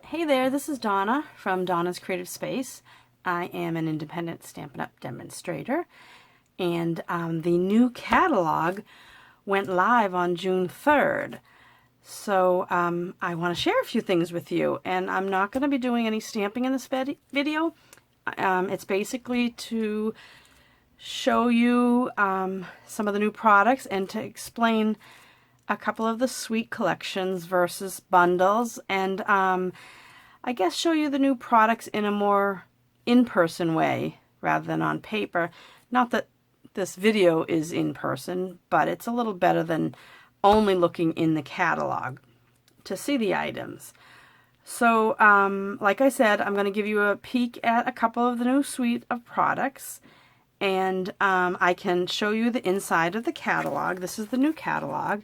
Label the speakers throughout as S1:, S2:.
S1: Hey there, this is Donna from Donna's Creative Space. I am an independent Stampin' Up! Demonstrator, and the new catalog went live on June 3rd. So I want to share a few things with you, and I'm not going to be doing any stamping in this video. It's basically to show you some of the new products and to explain a couple of the suite collections versus bundles, and I guess show you the new products in a more in-person way rather than on paper. Not that this video is in person, but it's a little better than only looking in the catalog to see the items. So like I said, I'm going to give you a peek at a couple of the new suite of products, and I can show you the inside of the catalog. This is the new catalog,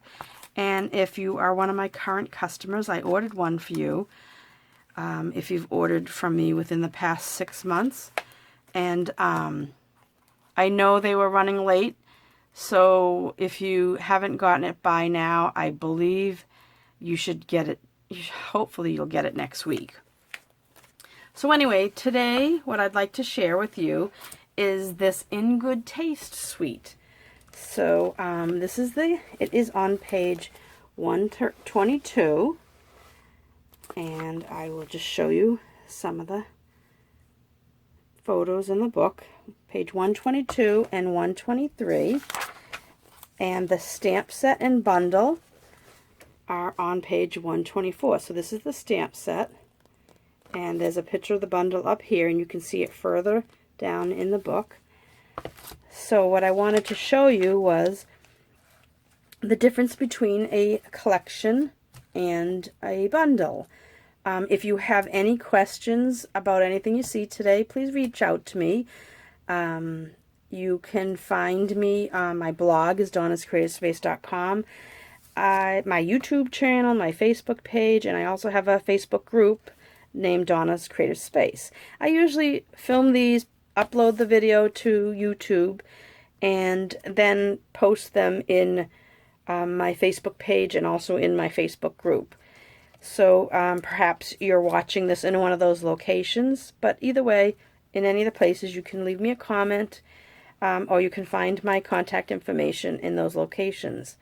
S1: and if you are one of my current customers, I ordered one for you. If you've ordered from me within the past 6 months, and I know they were running late, so if you haven't gotten it by now, I believe you should get it. Hopefully you'll get it next week. So anyway, today what I'd like to share with you is this In Good Taste suite. So it is on page 122, and I will just show you some of the photos in the book, page 122 and 123, and the stamp set and bundle are on page 124. So this is the stamp set, and there's a picture of the bundle up here, and you can see it further down in the book. So what I wanted to show you was the difference between a collection and a bundle. If you have any questions about anything you see today, please reach out to me. You can find me, my blog is donnascreativespace.com, my YouTube channel, my Facebook page, and I also have a Facebook group named Donna's Creative Space. I usually film these, upload the video to YouTube, and then post them in my Facebook page and also in my Facebook group. So perhaps you're watching this in one of those locations, but either way, in any of the places, you can leave me a comment, or you can find my contact information in those locations.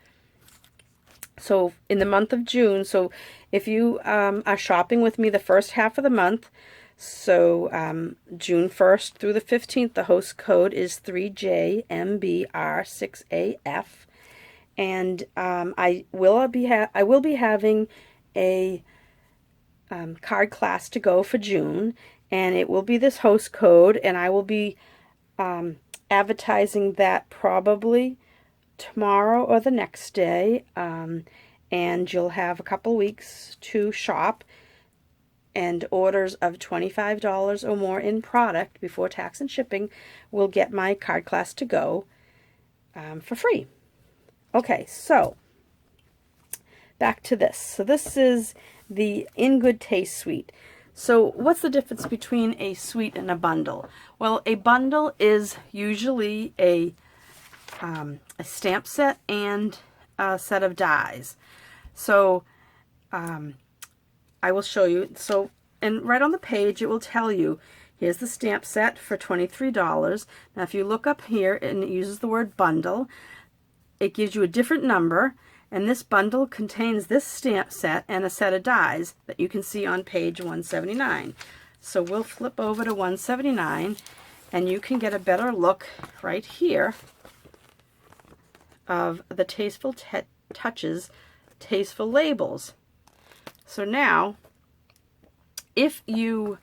S1: So in the month of June, so if you are shopping with me the first half of the month, so June 1st through the 15th, the host code is 3JMBR6AF, and I will be having a card class to go for June, and it will be this host code, and I will be advertising that probably tomorrow or the next day, and you'll have a couple weeks to shop, and orders of $25 or more in product before tax and shipping will get my card class to go for free. Okay, so back to this. So this is the In Good Taste suite. So what's the difference between a suite and a bundle? Well, a bundle is usually a stamp set and a set of dies. So I will show you. So, and right on the page it will tell you, here's the stamp set for $23. Now if you look up here and it uses the word bundle, it gives you a different number, and this bundle contains this stamp set and a set of dies that you can see on page 179. So we'll flip over to 179, and you can get a better look right here of the Tasteful Touches Tasteful Labels. So now, if you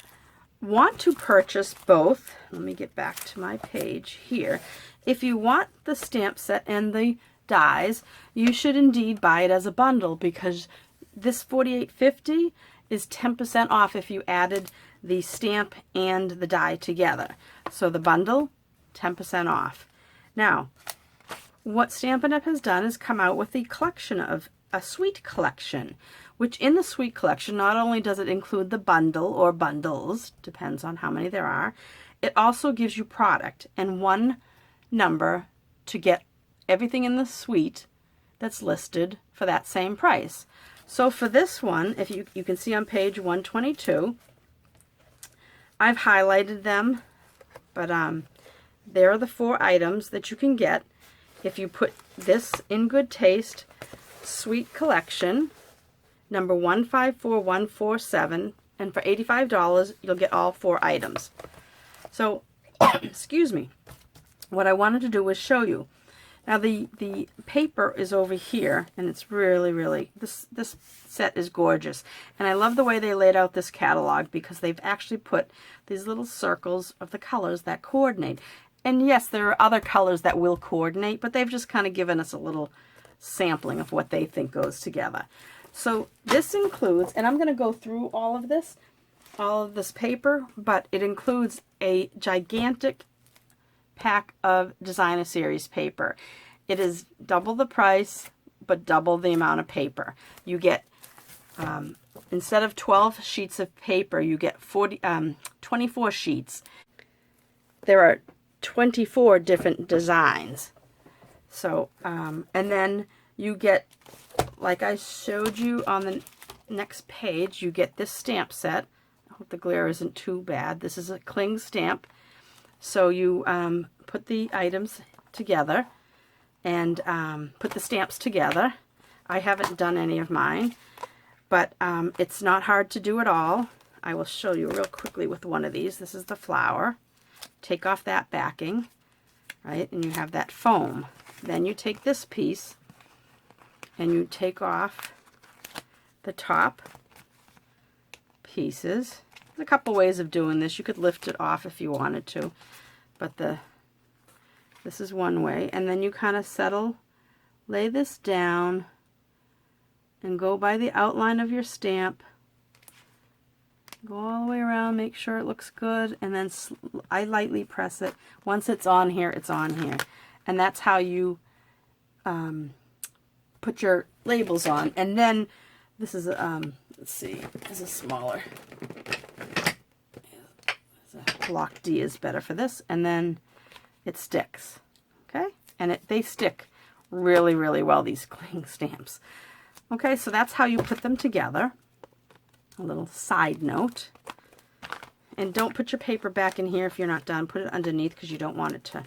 S1: want to purchase both, let me get back to my page here. If you want the stamp set and the dies, you should indeed buy it as a bundle, because this $48.50 is 10% off if you added the stamp and the die together. So the bundle, 10% off. Now, what Stampin' Up! Has done is come out with the collection of a suite collection, which in the suite collection, not only does it include the bundle or bundles, depends on how many there are, it also gives you product and one number to get everything in the suite that's listed for that same price. So for this one, if you can see on page 122, I've highlighted them, but there are the 4 items that you can get if you put this In Good Taste Sweet Collection, number 154147, and for $85, you'll get all 4 items. So, excuse me, what I wanted to do was show you. Now the paper is over here, and it's really, this set is gorgeous. And I love the way they laid out this catalog, because they've actually put these little circles of the colors that coordinate. And yes, there are other colors that will coordinate, but they've just kind of given us a little sampling of what they think goes together. So this includes, and I'm going to go through all of this paper, but it includes a gigantic pack of Designer Series paper. It is double the price, but double the amount of paper. You get, instead of 12 sheets of paper, you get 24 sheets. There are 24 different designs. So, and then you get, like I showed you on the next page, you get this stamp set. I hope the glare isn't too bad. This is a cling stamp. So you put the items together and put the stamps together. I haven't done any of mine, but it's not hard to do at all. I will show you real quickly with one of these. This is the flower. Take off that backing, right, and you have that foam. Then you take this piece and you take off the top pieces. There's a couple ways of doing this. You could lift it off if you wanted to, but this is one way. And then you kind of lay this down and go by the outline of your stamp. Go all the way around, make sure it looks good, and then I lightly press it. Once it's on here, it's on here. And that's how you put your labels on. And then this is, let's see, this is smaller. Block D is better for this, and then it sticks, okay? And they stick really well, these cling stamps. Okay, so that's how you put them together. A little side note. And don't put your paper back in here if you're not done. Put it underneath, because you don't want it to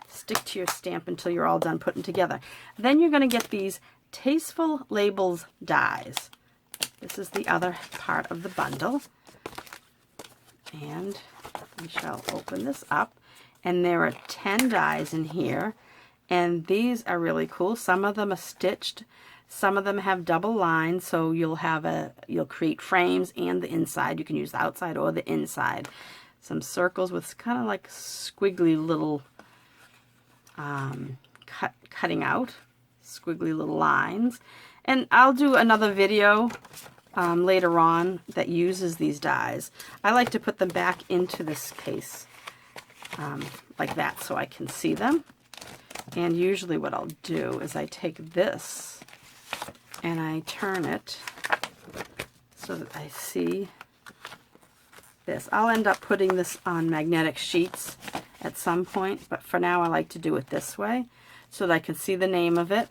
S1: stick to your stamp until you're all done putting together. Then you're going to get these Tasteful Labels dies. This is the other part of the bundle. And we shall open this up. And there are 10 dies in here. And these are really cool. Some of them are stitched. Some of them have double lines, so you'll create frames and the inside. You can use the outside or the inside. Some circles with kind of like squiggly little cutting out, squiggly little lines. And I'll do another video later on that uses these dies. I like to put them back into this case like that so I can see them. And usually what I'll do is I take this and I turn it so that I see this. I'll end up putting this on magnetic sheets at some point, but for now I like to do it this way so that I can see the name of it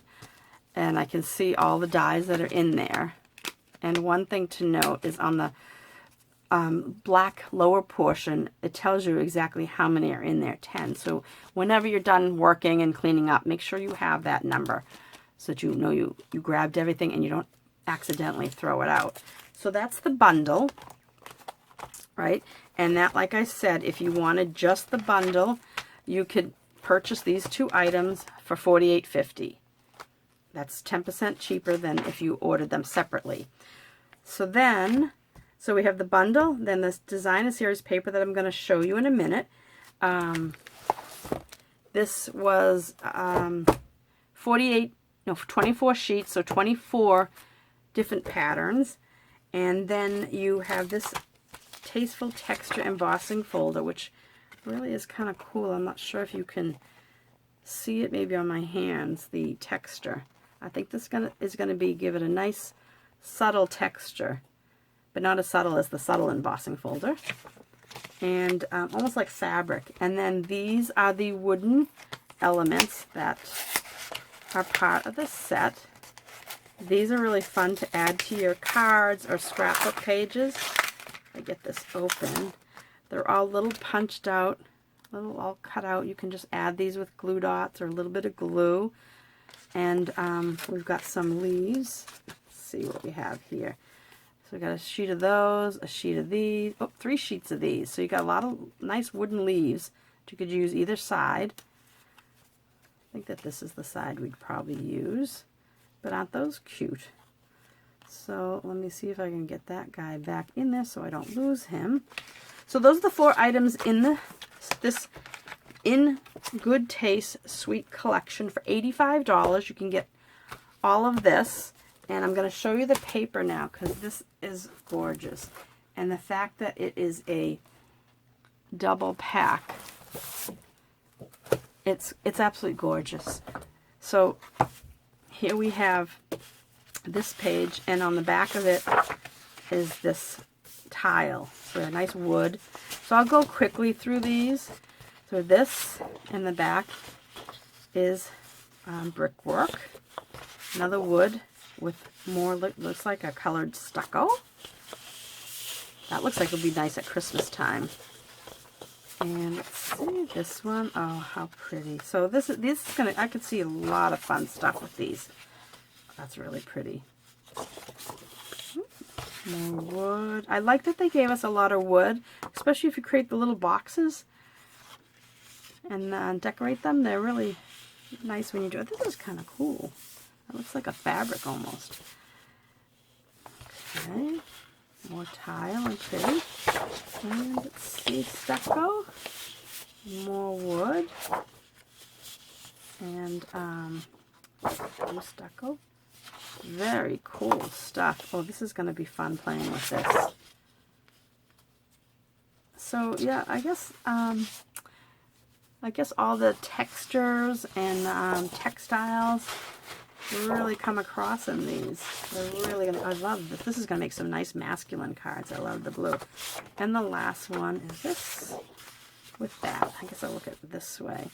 S1: and I can see all the dies that are in there. And one thing to note is on the black lower portion, it tells you exactly how many are in there, 10. So whenever you're done working and cleaning up, make sure you have that number so that you know you grabbed everything and you don't accidentally throw it out. So that's the bundle, right? And that, like I said, if you wanted just the bundle, you could purchase these 2 items for $48.50. That's 10% cheaper than if you ordered them separately. So we have the bundle, then this Designer Series paper that I'm going to show you in a minute. This was 24 sheets, so 24 different patterns. And then you have this Tasteful Texture embossing folder, which really is kind of cool. I'm not sure if you can see it maybe on my hands, the texture. I think this is going to give it a nice subtle texture, but not as subtle as the subtle embossing folder. And almost like fabric. And then these are the wooden elements that are part of the set. These are really fun to add to your cards or scrapbook pages. I get this open. They're all little punched out, little all cut out. You can just add these with glue dots or a little bit of glue. And we've got some leaves. Let's see what we have here. So we got a sheet of those, a sheet of these, oh, 3 sheets of these. So you got a lot of nice wooden leaves that you could use either side. I think that this is the side we'd probably use. But aren't those cute? So let me see if I can get that guy back in there so I don't lose him. So those are the 4 items in this In Good Taste Sweet Collection for $85. You can get all of this. And I'm going to show you the paper now because this is gorgeous. And the fact that it is a double pack, it's absolutely gorgeous. So here we have this page, and on the back of it is this tile. So a nice wood. So I'll go quickly through these. So this in the back is brickwork. Another wood with more, looks like a colored stucco. That looks like it would be nice at Christmas time. And let's see, this one, oh, how pretty. So this is gonna, I could see a lot of fun stuff with these. That's really pretty. More wood. I like that they gave us a lot of wood, especially if you create the little boxes and decorate them. They're really nice when you do it. This is kind of cool. That looks like a fabric almost. Okay, more tile and pretty. And let's see, stucco, more wood, and more stucco. Very cool stuff. Oh, this is going to be fun playing with this. So yeah, I guess all the textures and textiles really come across in these. They're really gonna, I love this. This is gonna make some nice masculine cards. I love the blue. And the last one is this with that. I guess I'll look at it this way.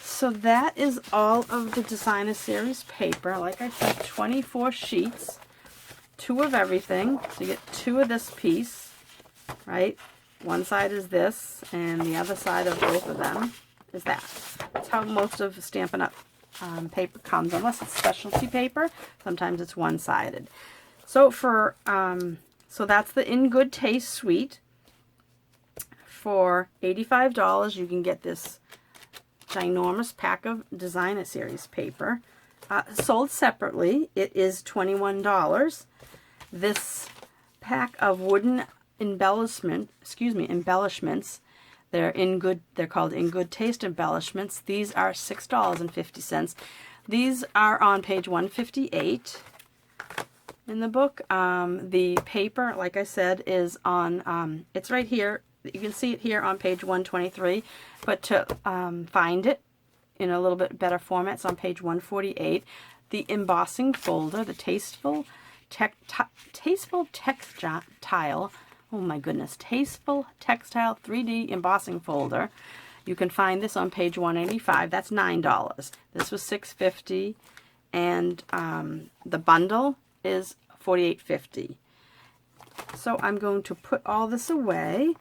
S1: So that is all of the Designer Series paper. Like I said, 24 sheets, 2 of everything. So you get 2 of this piece, right? One side is this, and the other side of both of them is that. That's how most of Stampin' Up! Paper comes, unless it's specialty paper. Sometimes it's one-sided. So for so that's the In Good Taste Suite. For $85, you can get this ginormous pack of Designer Series paper. Sold separately, it is $21. This pack of wooden embellishments. They're called In Good Taste embellishments. These are $6.50. These are on page 158 in the book. The paper, like I said, is on, it's right here. You can see it here on page 123, but to find it in a little bit better format, it's on page 148. The embossing folder, the Tasteful Textile, oh my goodness, Tasteful Textile 3D embossing folder. You can find this on page 185. That's $9. This was $6.50, and the bundle is $48.50. So I'm going to put all this away,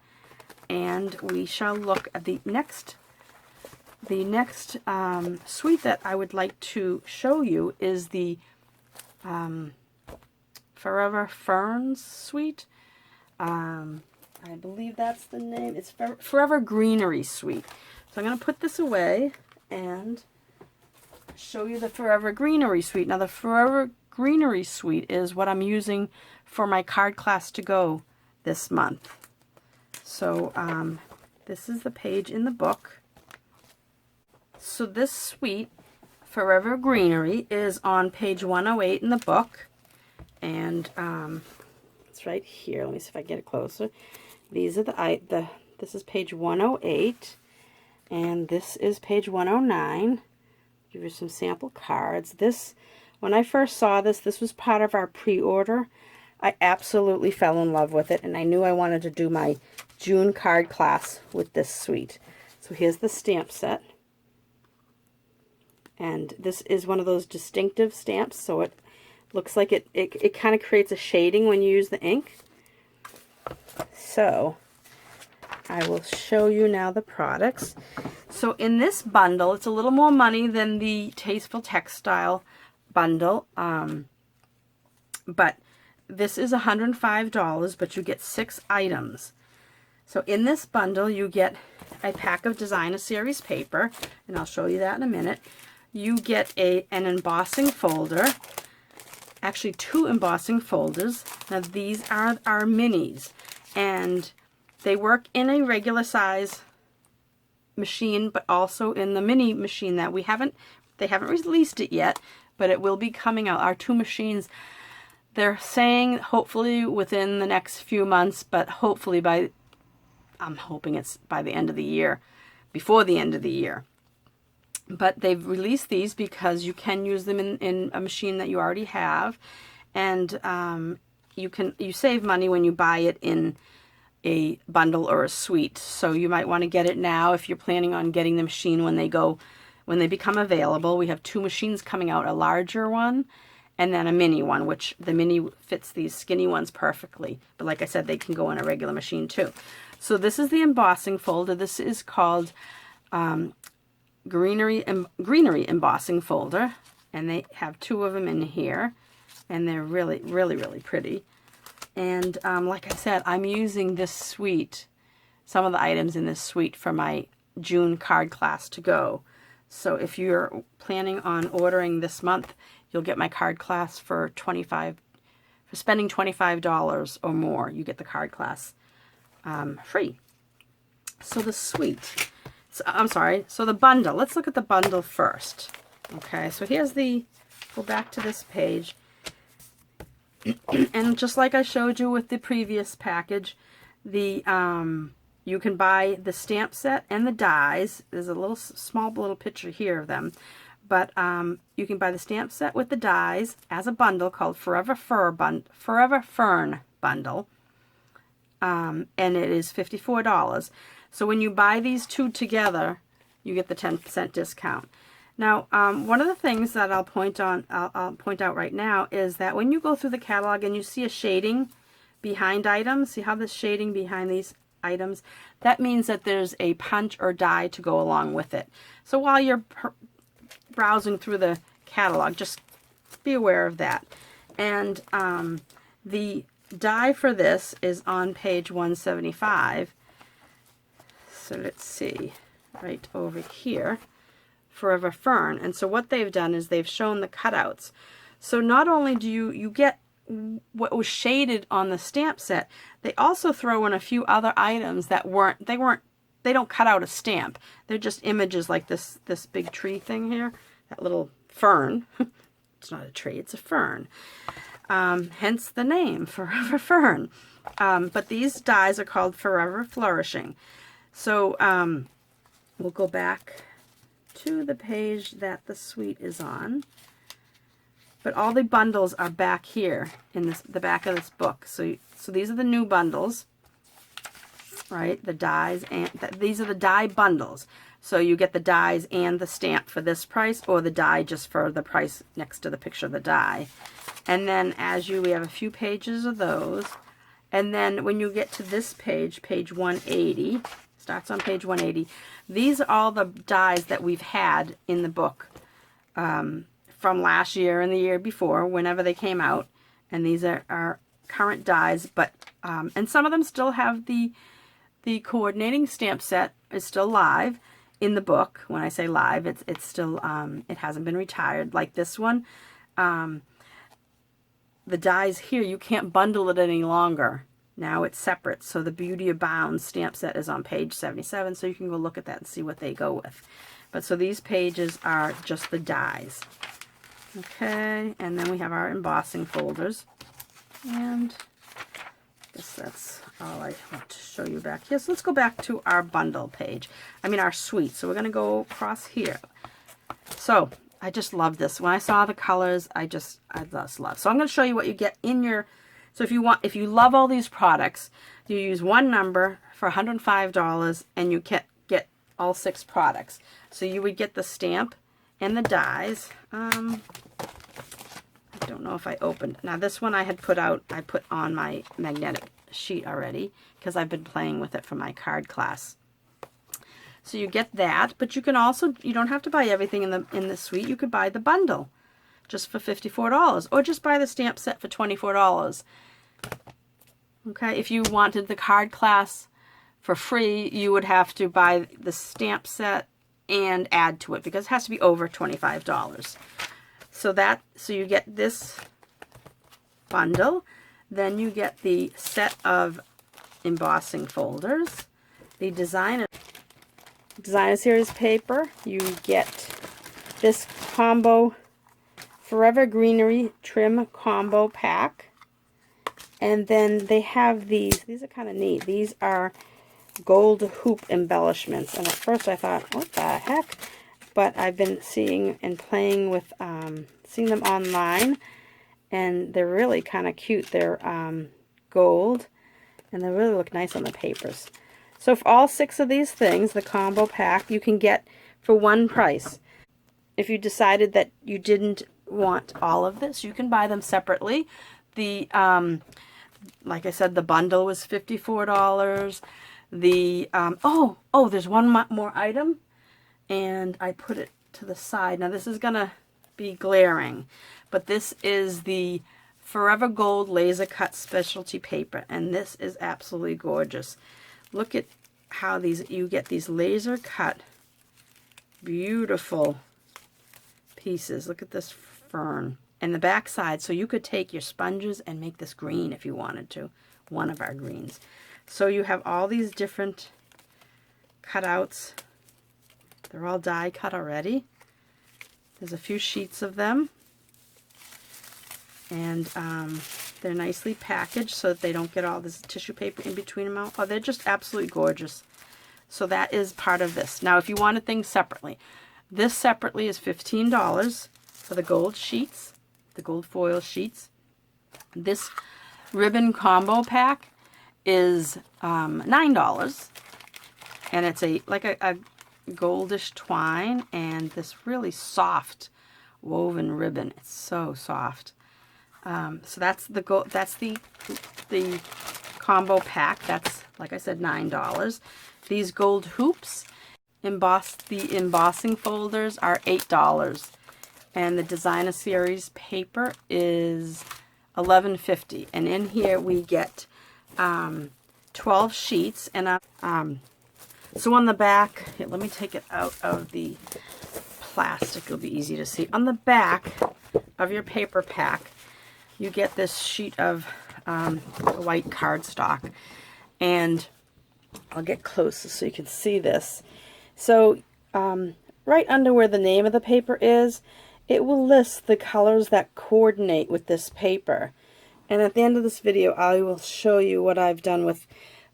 S1: and we shall look at the next suite that I would like to show you is the Forever Ferns suite. I believe that's the name. It's Forever Greenery suite. So I'm going to put this away and show you the Forever Greenery suite. Now the Forever Greenery suite is what I'm using for my card class to go this month. So this is the page in the book. So this suite, Forever Greenery, is on page 108 in the book. And it's right here. Let me see if I can get it closer. These are this is page 108, and this is page 109. Give you some sample cards. This, when I first saw this, this was part of our pre-order. I absolutely fell in love with it, and I knew I wanted to do my June card class with this suite. So here's the stamp set. And this is one of those distinctive stamps, so it Looks like it kind of creates a shading when you use the ink. So I will show you now the products. So in this bundle, it's a little more money than the Tasteful Textile bundle, but this is $105, but you get 6 items. So in this bundle, you get a pack of Designer Series paper, and I'll show you that in a minute. You get an embossing folder, actually 2 embossing folders. Now these are our minis, and they work in a regular size machine, but also in the mini machine that they haven't released it yet, but it will be coming out. Our 2 machines, they're saying hopefully within the next few months, but hopefully I'm hoping it's by the end of the year, before the end of the year. But they've released these because you can use them in a machine that you already have, and you save money when you buy it in a bundle or a suite. So you might want to get it now if you're planning on getting the machine when they become available. We have 2 machines coming out, a larger one and then a mini one, which the mini fits these skinny ones perfectly. But like I said, they can go in a regular machine too. So this is the embossing folder. This is called Greenery embossing folder, and they have 2 of them in here, and they're really, really, really pretty. And like I said, I'm using this suite, some of the items in this suite for my June card class to go. So if you're planning on ordering this month, you'll get my card class for spending $25 or more. You get the card class free. So the suite, so the bundle. Let's look at the bundle first. Okay, so here's go back to this page. And just like I showed you with the previous package, you can buy the stamp set and the dies. There's a small little picture here of them. But you can buy the stamp set with the dies as a bundle called Forever Fern Bundle. And it is $54. So when you buy these 2 together, you get the 10% discount. Now, one of the things that I'll point out right now is that when you go through the catalog and you see a shading behind items, see how there's shading behind these items? That means that there's a punch or die to go along with it. So while you're browsing through the catalog, just be aware of that. And the die for this is on page 175. So let's see, right over here. Forever Fern. And so what they've done is they've shown the cutouts. So not only do you get what was shaded on the stamp set, they also throw in a few other items that they don't cut out a stamp. They're just images like this big tree thing here, that little fern. It's not a tree, it's a fern. Hence the name, Forever Fern. But these dies are called Forever Flourishing. So we'll go back to the page that the suite is on, but all the bundles are back here in the back of this book. So these are the new bundles, right? The dies, and these are the die bundles. So you get the dies and the stamp for this price, or the die just for the price next to the picture of the die. And then we have a few pages of those, and then when you get to this page, page 180. Starts on page 180. These are all the dies that we've had in the book from last year and the year before, whenever they came out. And these are our current dies, but and some of them still have the coordinating stamp set is still live in the book. When I say live, it's still it hasn't been retired like this one. The dies here, you can't bundle it any longer. Now it's separate. So the Beauty Abounds stamp set is on page 77, so you can go look at that and see what they go with. But so these pages are just the dies. Okay, and then we have our embossing folders. And I guess that's all I want to show you back here. So let's go back to our bundle page. Our suite. So we're going to go across here. So I just love this. When I saw the colors, I just love. So I'm going to show you what you get in your... So if you love all these products, you use one number for $105 and you get all 6 products. So you would get the stamp and the dies. I don't know if I opened. Now this one I had put out, I put on my magnetic sheet already because I've been playing with it for my card class. So you get that, but you can also, you don't have to buy everything in the suite. You could buy the bundle just for $54, or just buy the stamp set for $24. Okay, if you wanted the card class for free, you would have to buy the stamp set and add to it because it has to be over $25. So you get this bundle, then you get the set of embossing folders, the designer series paper, you get this combo Forever Greenery trim combo pack, and then they have these are kind of neat. These are gold hoop embellishments, and at first I thought, what the heck? But I've been seeing and playing with, seeing them online, and they're really kind of cute. They're gold, and they really look nice on the papers. So for all 6 of these things, the combo pack, you can get for one price. If you decided that you didn't want all of this, you can buy them separately. The like I said, the bundle was $54. The there's one more item, and I put it to the side. Now this is gonna be glaring, but this is the Forever Gold laser cut specialty paper, and this is absolutely gorgeous. Look at how you get these laser cut beautiful pieces. Look at this fern and the back side, so you could take your sponges and make this green if you wanted to, one of our greens. So you have all these different cutouts. They're all die cut already. There's a few sheets of them, and they're nicely packaged so that they don't get all this tissue paper in between them. Oh, they're just absolutely gorgeous. So that is part of this. Now if you wanted things separately, this separately is $15 for the gold sheets, the gold foil sheets. This ribbon combo pack is $9, and it's like a goldish twine and this really soft woven ribbon. It's so soft. So that's the combo pack. That's, like I said, $9. These gold hoops, the embossing folders are $8, and the designer series paper is $11.50. And in here we get 12 sheets, and so on the back, here, let me take it out of the plastic, it'll be easy to see. On the back of your paper pack, you get this sheet of white cardstock, and I'll get closer so you can see this. So right under where the name of the paper is, it will list the colors that coordinate with this paper. And at the end of this video, I will show you what I've done with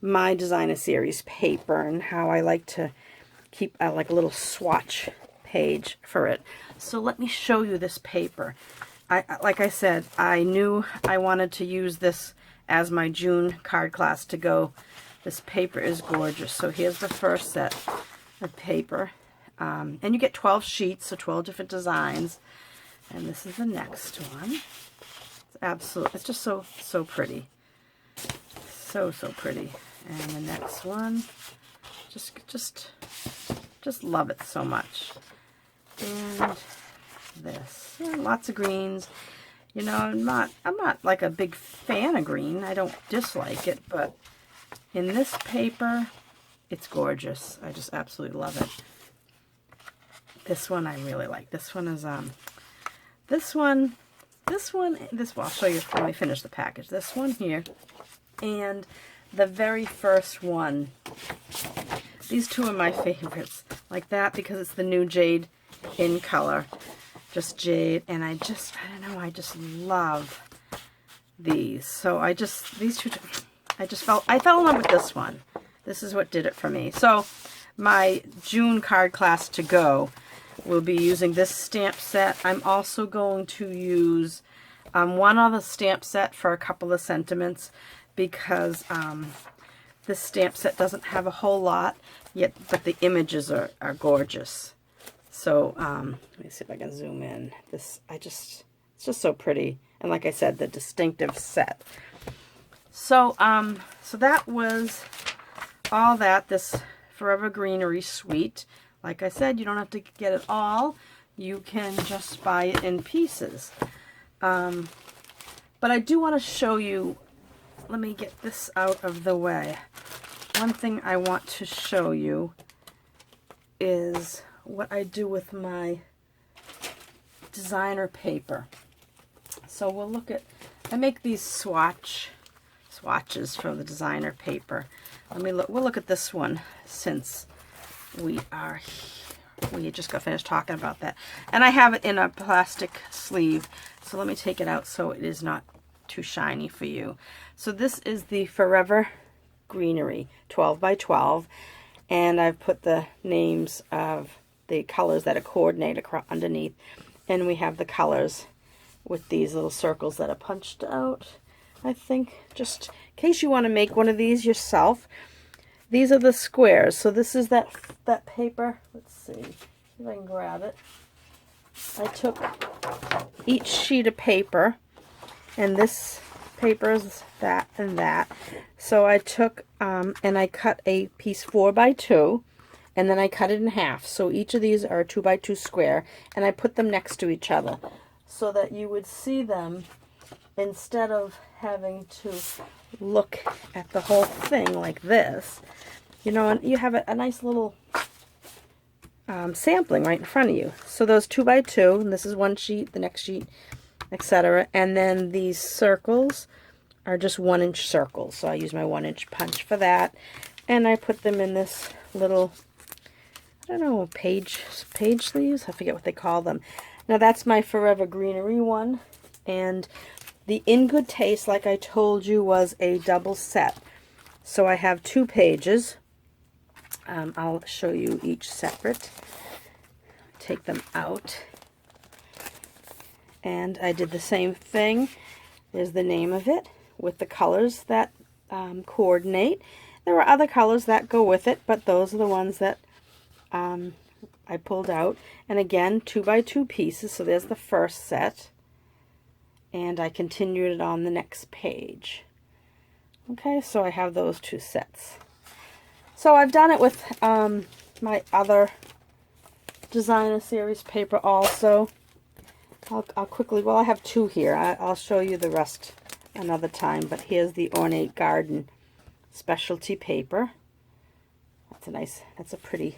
S1: my designer series paper and how I like to keep like a little swatch page for it. So let me show you this paper. Like I said, I knew I wanted to use this as my June card class to go. This paper is gorgeous. So here's the first set of paper. And you get 12 sheets, so 12 different designs. And this is the next one. It's just so pretty. So pretty. And the next one, just love it so much. And this, lots of greens. You know, I'm not like a big fan of green. I don't dislike it, but in this paper, it's gorgeous. I just absolutely love it. This one I really like. This one is well, I'll show you when we finish the package. This one here, and the very first one. These two are my favorites. Like that, because it's the new jade in color. Just jade, and I don't know, I just love these. So I fell in love with this one. This is what did it for me. So my June card class to go will be using this stamp set. I'm also going to use one other stamp set for a couple of sentiments, because this stamp set doesn't have a whole lot yet, but the images are gorgeous. So let me see if I can zoom in. It's It's just so pretty. And like I said, the distinctive set. So, so that was all that, this Forever Greenery suite. Like I said, you don't have to get it all. You can just buy it in pieces. But I do want to show you, let me get this out of the way. One thing I want to show you is what I do with my designer paper. So we'll look at, I make these swatches for the designer paper. We'll look at this one since we just got finished talking about that. And I have it in a plastic sleeve, so let me take it out so it is not too shiny for you. So this is the Forever Greenery 12 by 12, and I've put the names of the colors that are coordinated underneath, and we have the colors with these little circles that are punched out. I think just in case you want to make one of these yourself, these are the squares. So this is that paper. Let's see if I can grab it. I took each sheet of paper, and this paper is that and that. So I took and I cut a piece 4 by 2, and then I cut it in half. So each of these are a 2 by 2 square, and I put them next to each other so that you would see them instead of having to look at the whole thing like this. You know, and you have a nice little sampling right in front of you. So those 2 by 2, and this is one sheet, the next sheet, etc. And then these circles are just 1-inch circles. So I use my 1-inch punch for that. And I put them in this little, I don't know, page sleeves? I forget what they call them. Now that's my Forever Greenery one. And the In Good Taste, like I told you, was a double set. So I have 2 pages. I'll show you each separate. Take them out. And I did the same thing. There's the name of it with the colors that coordinate. There are other colors that go with it, but those are the ones that I pulled out. And again, 2 by 2 pieces. So there's the first set. And I continued it on the next page. Okay, so I have those 2 sets. So I've done it with my other designer series paper also. I'll quickly, well, I have 2 here. I'll show you the rest another time, but here's the Ornate Garden specialty paper. That's a pretty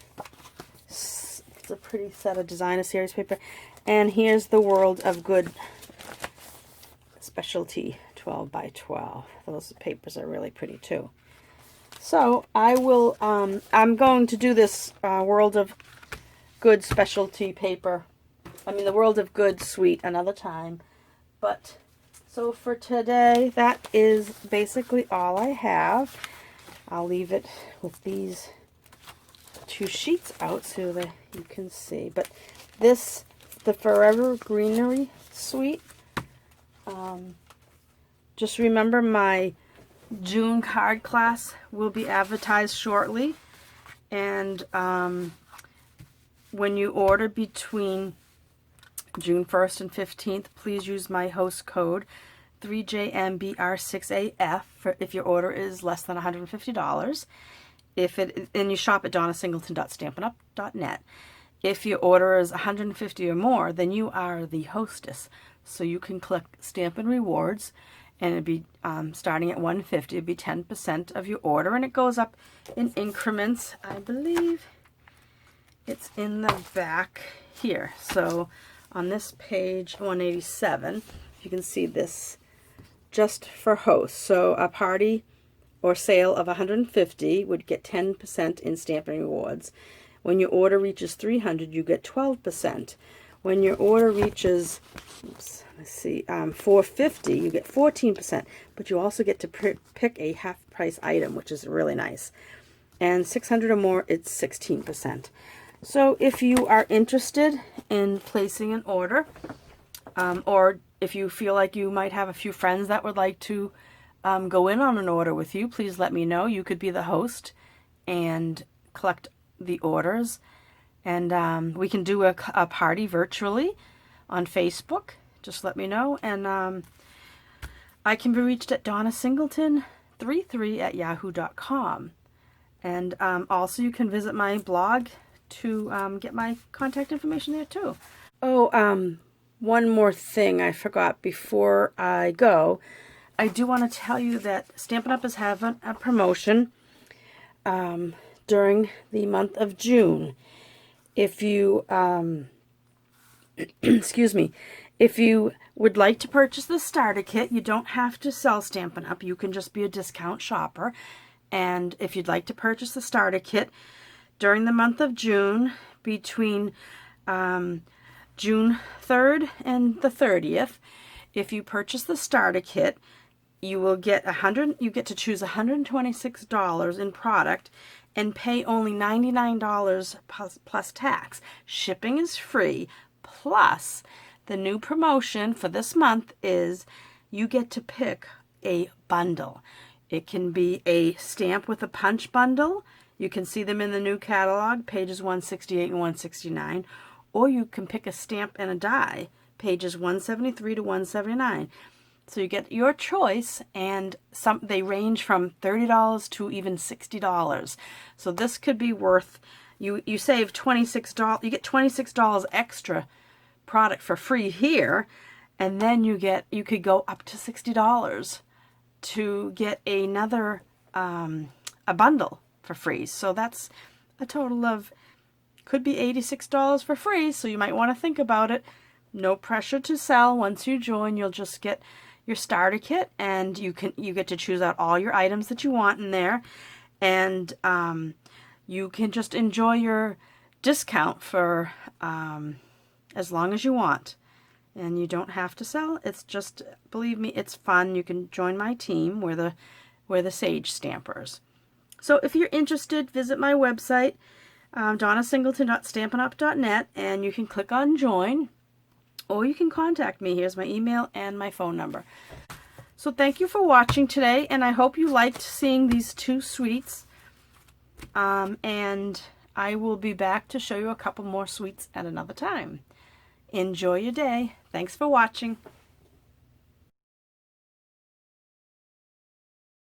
S1: set of designer series paper. And here's the World of Good specialty 12 by 12. Those papers are really pretty too. So I will, I'm going to do this World of Good specialty paper, the World of Good suite another time. But so for today, that is basically all I have. I'll leave it with these 2 sheets out so that you can see. But this, the Forever Greenery suite, just remember my June card class will be advertised shortly, and when you order between June 1st and 15th, please use my host code 3JMBR6AF if your order is less than $150. And you shop at donnasingleton.stampinup.net. If your order is $150 or more, then you are the hostess. So you can collect Stampin' Rewards, and it'd be starting at $150. It'd be 10% of your order, and it goes up in increments. I believe it's in the back here. So on this page 187, you can see this just for hosts. So a party or sale of $150 would get 10% in Stampin' Rewards. When your order reaches $300, you get 12%. When your order reaches, $450, you get 14%, but you also get to pick a half-price item, which is really nice. And $600 or more, it's 16%. So if you are interested in placing an order, or if you feel like you might have a few friends that would like to go in on an order with you, please let me know. You could be the host and collect the orders. And we can do a party virtually on Facebook just let me know. And I can be reached at donnasingleton33@yahoo.com. And also you can visit my blog to get my contact information there too. Oh, one more thing I forgot before I go. I do want to tell you that Stampin' Up! Is having a promotion during the month of June. If you, excuse me, if you would like to purchase the starter kit, you don't have to sell Stampin' Up! You can just be a discount shopper. And if you'd like to purchase the starter kit during the month of June, between June 3rd and the 30th, if you purchase the starter kit, you will get you get to choose $126 in product and pay only $99 plus tax. Shipping is free. Plus, the new promotion for this month is you get to pick a bundle. It can be a stamp with a punch bundle. You can see them in the new catalog, pages 168 and 169. Or you can pick a stamp and a die, pages 173 to 179. So you get your choice, and they range from $30 to even $60. So this could be worth, you save $26, you get $26 extra product for free here, and then you could go up to $60 to get another a bundle for free. So that's a total of, could be $86 for free. So you might want to think about it. No pressure to sell. Once you join, you'll just get your starter kit, and you get to choose out all your items that you want in there, and you can just enjoy your discount for as long as you want. And you don't have to sell. It's just, believe me, it's fun. You can join my team. We're the Sage Stampers. So if you're interested, visit my website, donnasingleton.stampinup.net, and you can click on join, or you can contact me. Here's my email and my phone number. So thank you for watching today, and I hope you liked seeing these two suites. And I will be back to show you a couple more suites at another time. Enjoy your day. Thanks for watching.